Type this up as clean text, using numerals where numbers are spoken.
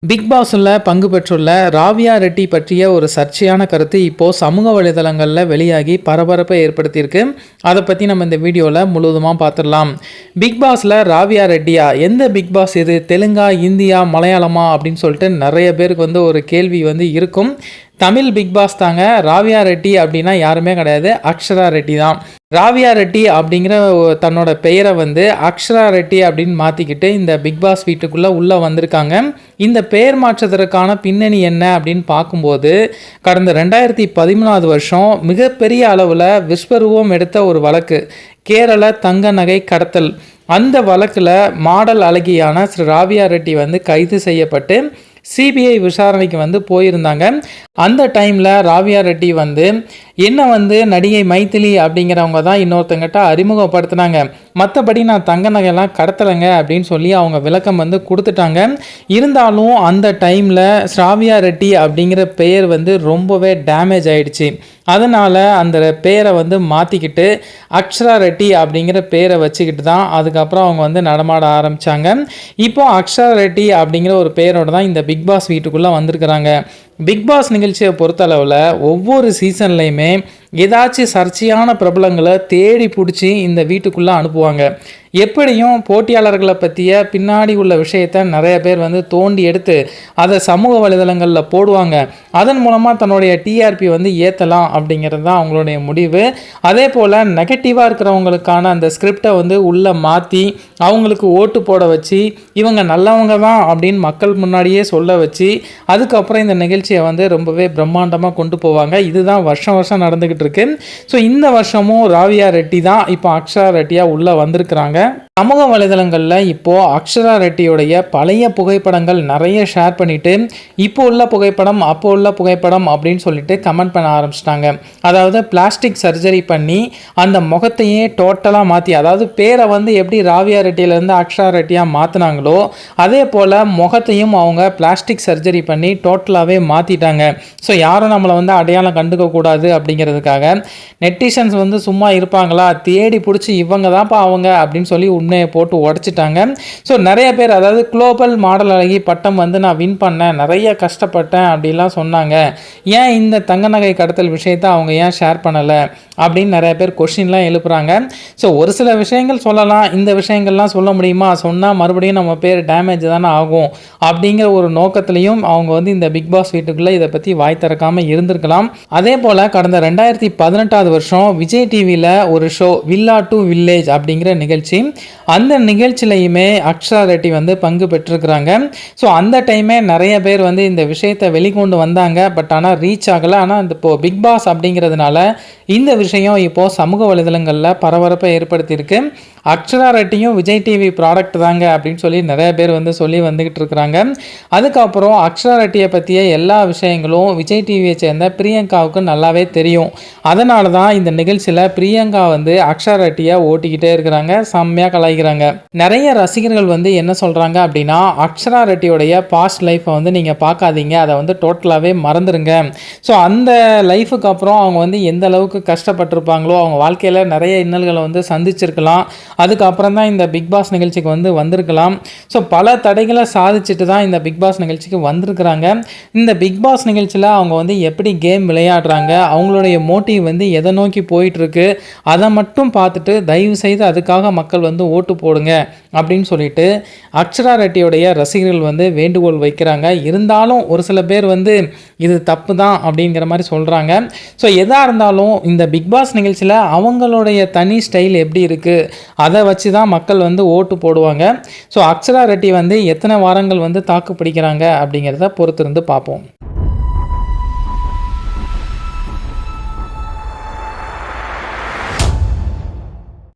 Big பாஸில் பங்கு பெற்றுள்ள ராவியா ரெட்டி பற்றிய ஒரு சர்ச்சையான கருத்து இப்போது சமூக வலைதளங்களில் வெளியாகி பரபரப்பை ஏற்படுத்தியிருக்கு. அதை பற்றி நம்ம இந்த வீடியோவில் முழுவதுமாக பார்த்துடலாம். பிக் பாஸில் ராவியா ரெட்டியா, எந்த பிக் பாஸ் இது, தெலுங்கா, இந்தியா, மலையாளமா அப்படின்னு சொல்லிட்டு நிறைய பேருக்கு ஒரு கேள்வி இருக்கும். தமிழ் பிக் பாஸ் தாங்க. ராவியா ரெட்டி அப்படின்னா யாருமே கிடையாது, அக்ஷரா ரெட்டி தான். ராவியா ரெட்டி அப்படிங்கிற தன்னோட பெயரை அக்ஷரா ரெட்டி அப்படின்னு மாற்றிக்கிட்டு இந்த பிக் பாஸ் வீட்டுக்குள்ளே உள்ளே வந்திருக்காங்க. இந்த பெயர் மாற்றத்திற்கான பின்னணி என்ன அப்படின்னு பார்க்கும்போது, கடந்த 2013 வருஷம் மிகப்பெரிய அளவில் விஸ்வரூபம் எடுத்த ஒரு வழக்கு, கேரள தங்க நகை கடத்தல். அந்த வழக்கில் மாடல் அழகியான ஸ்ரீ ராவியா ரெட்டி கைது செய்யப்பட்டு சிபிஐ விசாரணைக்கு போயிருந்தாங்க. அந்த டைமில் ராவியா ரெட்டி என்ன நடிகை மைதிலி அப்படிங்கிறவங்க தான் இன்னொருத்தங்கிட்ட அறிமுகப்படுத்தினாங்க. மற்றபடி நான் தங்க நகையெல்லாம் கடத்தலைங்க அப்படின்னு சொல்லி அவங்க விளக்கம் கொடுத்துட்டாங்க. இருந்தாலும் அந்த டைமில் ராவியா ரெட்டி அப்படிங்கிற பெயர் ரொம்பவே டேமேஜ் ஆயிடுச்சு. அதனால் அந்த பெயரை மாற்றிக்கிட்டு அக்ஷரா ரெட்டி அப்படிங்கிற பெயரை வச்சுக்கிட்டு தான் அதுக்கப்புறம் அவங்க நடமாட ஆரம்பித்தாங்க. இப்போது அக்ஷரா ரெட்டி அப்படிங்கிற ஒரு பெயரோடு தான் இந்த பிக் பாஸ் வீட்டுக்குள்ளே வந்திருக்கிறாங்க. பிக் பாஸ் நிகழ்ச்சியை பொறுத்தளவில் ஒவ்வொரு சீசன்லையுமே ஏதாச்சும் சர்ச்சையான பிரபலங்களை தேடி பிடிச்சி இந்த வீட்டுக்குள்ளே அனுப்புவாங்க. எப்படியும் போட்டியாளர்களை பற்றிய பின்னாடி உள்ள விஷயத்தை நிறைய பேர் தோண்டி எடுத்து அதை சமூக வலைதளங்களில் போடுவாங்க. அதன் மூலமாக தன்னுடைய டிஆர்பி ஏற்றலாம் அப்படிங்கிறது தான் அவங்களுடைய முடிவு. அதே போல் நெகட்டிவாக இருக்கிறவங்களுக்கான அந்த ஸ்கிரிப்டை உள்ளே மாற்றி அவங்களுக்கு ஓட்டு போட வச்சு இவங்க நல்லவங்க தான் அப்படின்னு மக்கள் முன்னாடியே சொல்ல வச்சு அதுக்கப்புறம் இந்த நிகழ்ச்சியை ரொம்பவே பிரம்மாண்டமாக கொண்டு போவாங்க. இதுதான் வருஷம் வருஷம் நடந்துக்கிட்டு இருக்கு. ஸோ இந்த வருஷமும் ராவியா ரெட்டி தான் இப்போ அக்ஷரா ரெட்டியாக உள்ளே வந்திருக்கிறாங்க. சமூக வலைதளங்களில் இப்போது அக்ஷரா ரெட்டியோடைய பழைய புகைப்படங்கள் நிறைய ஷேர் பண்ணிவிட்டு இப்போ உள்ள புகைப்படம் அப்போ உள்ள புகைப்படம் அப்படின்னு சொல்லிட்டு கமெண்ட் பண்ண ஆரம்பிச்சிட்டாங்க. அதாவது பிளாஸ்டிக் சர்ஜரி பண்ணி அந்த முகத்தையே டோட்டலாக மாற்றி, அதாவது பேரை எப்படி ராவியா ரெட்டியிலேருந்து அக்ஷரா ரெட்டியாக மாற்றினாங்களோ அதே போல் முகத்தையும் அவங்க பிளாஸ்டிக் சர்ஜரி பண்ணி டோட்டலாகவே மாற்றிட்டாங்க. ஸோ யாரும் நம்மளை அடையாளம் கண்டுக்கக்கூடாது அப்படிங்கிறதுக்காக நெட்டிசன்ஸ் சும்மா இருப்பாங்களா, தேடி பிடிச்சி இவங்க தான்ப்பா அவங்க அப்படின்னு சொல்லி உண்மையை போட்டு உடச்சிட்டாங்க. ஸோ நிறைய பேர், அதாவது குளோபல் மாடல் அழகி பட்டம் நான் வின் பண்ணேன், நிறைய கஷ்டப்பட்டேன் அப்படின்லாம் சொன்னாங்க. ஏன் இந்த தங்க நகை கடத்தல் விஷயத்தை அவங்க ஏன் ஷேர் பண்ணலை அப்படின்னு நிறைய பேர் கொஸ்டின்லாம் எழுப்புறாங்க. ஸோ ஒரு சில விஷயங்கள் சொல்லலாம், இந்த விஷயங்கள்லாம் சொல்ல முடியுமா, சொன்னால் மறுபடியும் நம்ம பேர் டேமேஜ் தானே ஆகும் அப்படிங்கிற ஒரு நோக்கத்திலையும் அவங்க இந்த பிக் பாஸ் வீட்டுக்குள்ளே இதை பற்றி வாய் திறக்காமல் இருந்திருக்கலாம். அதே போல் கடந்த 2018 வருஷம் விஜய் டிவியில் ஒரு ஷோ வில்லா டு வில்லேஜ் அப்படிங்கிற நிகழ்ச்சி, அந்த நிகழ்ச்சியிலையுமே அக்ஷரா ரெட்டி பங்கு பெற்றிருக்கிறாங்க. ஸோ அந்த டைமே நிறைய பேர் இந்த விஷயத்தை வெளிக்கொண்டு வந்தாங்க. பட் ஆனால் ரீச் ஆகலை. ஆனால் இப்போது பிக் பாஸ் அப்படிங்கிறதுனால இந்த விஷயம் இப்போது சமூக வலைதளங்களில் பரபரப்பை ஏற்படுத்தியிருக்கு. அக்ஷரா ரெட்டியும் விஜய் டிவி ப்ராடக்ட் தாங்க அப்படின்னு சொல்லி நிறைய பேர் சொல்லி வந்துக்கிட்டு இருக்கிறாங்க. அதுக்கப்புறம் அக்ஷரா ரெட்டியை பற்றிய எல்லா விஷயங்களும் விஜய் டிவியை சேர்ந்த பிரியங்காவுக்கு நல்லாவே தெரியும். அதனால தான் இந்த நிகழ்ச்சியில் பிரியங்கா அக்ஷரா ரெட்டியை ஓட்டிக்கிட்டே இருக்கிறாங்க, செம்மையாக கலாய்க்கிறாங்க. நிறைய ரசிகர்கள் என்ன சொல்கிறாங்க அப்படின்னா, அக்ஷரா ரெட்டியோடைய பாஸ்ட் லைஃப்பை நீங்கள் பார்க்காதீங்க, அதை டோட்டலாகவே மறந்துடுங்க. ஸோ அந்த லைஃபுக்கு அப்புறம் அவங்க எந்த அளவுக்கு கஷ்டப்பட்டிருப்பாங்களோ, அவங்க வாழ்க்கையில் நிறைய இன்னல்களை சந்திச்சிருக்கலாம். அதுக்கப்புறம் தான் இந்த பிக் பாஸ் நிகழ்ச்சிக்கு வந்திருக்கலாம். ஸோ பல தடைகளை சாதிச்சுட்டு தான் இந்த பிக் பாஸ் நிகழ்ச்சிக்கு வந்திருக்கிறாங்க. இந்த பிக் பாஸ் நிகழ்ச்சியில் அவங்க எப்படி கேம் விளையாடுறாங்க, அவங்களுடைய மோட்டிவ் எதை நோக்கி போயிட்டுருக்கு, அதை மட்டும் பார்த்துட்டு தயவு செய்து அதுக்காக மக்கள் ஓட்டு போடுங்க அப்படின்னு சொல்லிட்டு அக்ஷரா ரெட்டியோடைய ரசிகர்கள் வேண்டுகோள் வைக்கிறாங்க. இருந்தாலும் ஒரு சில பேர் இது தப்பு தான் அப்படிங்கிற மாதிரி சொல்கிறாங்க. ஸோ எதாக இருந்தாலும் இந்த பிக் பாஸ் நிகழ்ச்சியில் அவங்களுடைய தனி ஸ்டைல் எப்படி இருக்குது அதை வச்சு தான் மக்கள் ஓட்டு போடுவாங்க. ஸோ அக்ஷரா ரெட்டி எத்தனை வாரங்கள் தாக்கு பிடிக்கிறாங்க அப்படிங்கிறத பொறுத்திருந்து பார்ப்போம்.